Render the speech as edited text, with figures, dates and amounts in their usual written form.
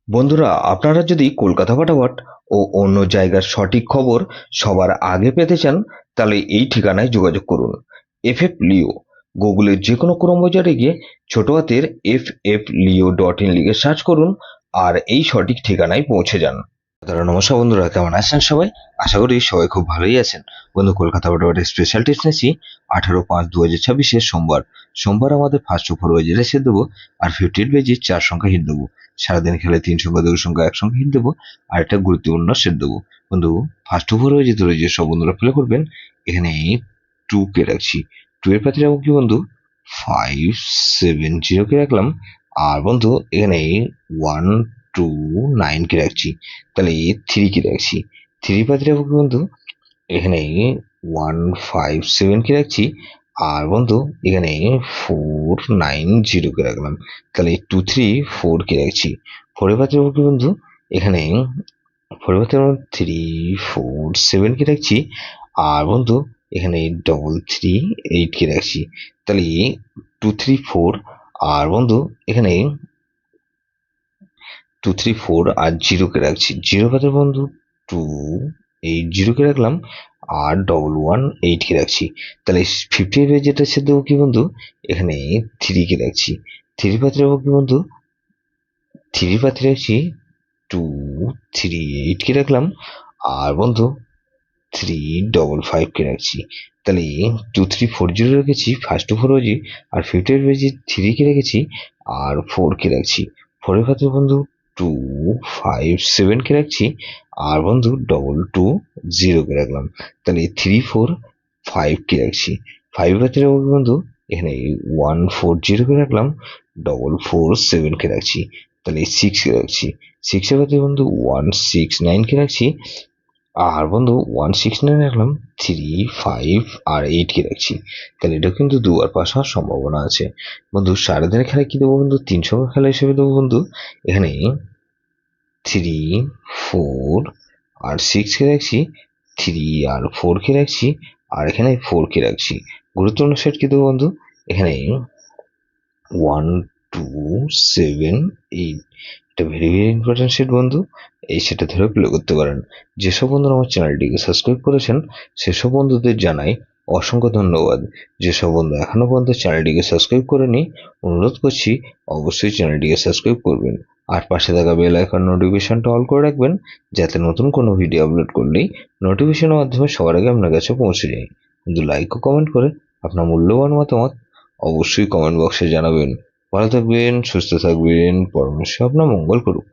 বন্ধুরা, আপনারা যদি কলকাতা ফাটাফাট ও অন্য জায়গার সঠিক খবর সবার আগে পেতে চান, তাহলে এই ঠিকানায় যোগাযোগ করুন। এফ লিও। গুগলের যে কোনো ক্রোম বাজারে গিয়ে ছোট হাতের FFLeo.in লিখে সার্চ করুন আর এই সঠিক ঠিকানায় পৌঁছে যান। নমস্কার বন্ধুরা, কেমন আছেন সবাই? আশা করি সবাই খুব ভালোই আছেন। বন্ধু, কলকাতা ফাটাফাটের স্পেশাল টিপস নিয়েছি 18/5/2026 সোমবার আমাদের ফার্স্ট টু ফোর ওয়েজে রেসে দেবো, আর 58 পেজে 4 সংখ্যা হিট দেবো। সারাদিন খেলে 3 সংখ্যা 2 সংখ্যা 1 সংখ্যা হিট দেবো, আর একটা গুরুত্বপূর্ণ সেট দেবো। বন্ধু, ফার্স্ট টু ফোর ওয়েজে ধরে যে সব বন্ধুরা প্লে করবেন, এখানে 2 কে রাখছি। 2 এর পাত্রে রাখবো কি বন্ধু? 570 কে রাখলাম। আর বন্ধু, এখানে 129 কে রাখছি। তাহলে 3 কে রাখছি। 3 পাত্রে রাখবো কি বন্ধু? এখানে 157 কে রাখছি। আর বন্ধু, এখানে 490 কে রাখলাম। তাহলে 234 কে রাখছি। 4 এর পাত্রে রাখবো কি বন্ধু? এখানে 4 এর পাত্রে 347 কে রাখছি। আর বন্ধু, এখানে 338 কে রাখছি। তাহলে 234। আর বন্ধু, এখানে 234 আর 0 কে রাখছি। 0 পাতে বন্ধু 280 কে রাখলাম। আর 118 কে রাখছি। তাহলে 58 এর যেটা সে দেবো কি বন্ধু? এখানে 3 কে রাখছি। 3 পাতে রাখবো কি বন্ধু? 3 পাতে রাখছি 238 কে রাখলাম। আর বন্ধু, 355 কে রাখছি। তাহলে 2340 রেখেছি ফার্স্ট টু ফোর ওজি। আর 58 পেজে 3 কে রেখেছি। আর 4 কে রাখছি। 4 এর ক্ষেত্রে বন্ধু 257 কে রাখছি। আর বন্ধু 220 কে রাখলাম। তাহলে 345 কে রাখছি। 5 এর ক্ষেত্রে বন্ধু এখানে 140 কে রাখলাম। 447 কে রাখছি। তাহলে 6 কে রাখছি। 6 এর ক্ষেত্রে বন্ধু 169 কে রাখছি। আর বন্ধু 169 রাখলাম। 3 5 আর 8 কে রাখছি। তাহলে এটা কিন্তু দুবার পাস হওয়ার সম্ভাবনা আছে। বন্ধু, সারাদিনের খেলায় কি দেবো বন্ধু? 3 সংখ্যা খেলা হিসেবে দেবো বন্ধু। এখানে 3 4 আর 6 কে রাখছি। 3 আর 4 কে রাখছি। আর এখানে 4 কে রাখছি। গুরুত্বপূর্ণ সেট কি দেবো বন্ধু? এখানে 1 2 7 8। এটা ভেরি ভেরি ইম্পর্টেন্ট সেট বন্ধু। এই সেটা ধরে প্লে করতে পারেন। যেসব বন্ধুরা আমার চ্যানেলটিকে সাবস্ক্রাইব করেছেন, সেসব বন্ধুদের জানাই অসংখ্য ধন্যবাদ। যেসব বন্ধু এখনো পর্যন্ত চ্যানেলটিকে সাবস্ক্রাইব করেনি, অনুরোধ করছি অবশ্যই চ্যানেলটিকে সাবস্ক্রাইব করবেন। আর পাশে থাকা বেল আইকন নোটিফিকেশনটা অল করে রাখবেন, যাতে নতুন কোনো ভিডিও আপলোড করলেই নোটিফিকেশনের মাধ্যমে সবার আগে আপনার কাছে পৌঁছে যায়। কিন্তু লাইক ও কমেন্ট করে আপনার মূল্যবান মতামত অবশ্যই কমেন্ট বক্সে জানাবেন। ভালো থাকবেন, সুস্থ থাকবেন, পরমেশ্বর আপনার মঙ্গল করুক।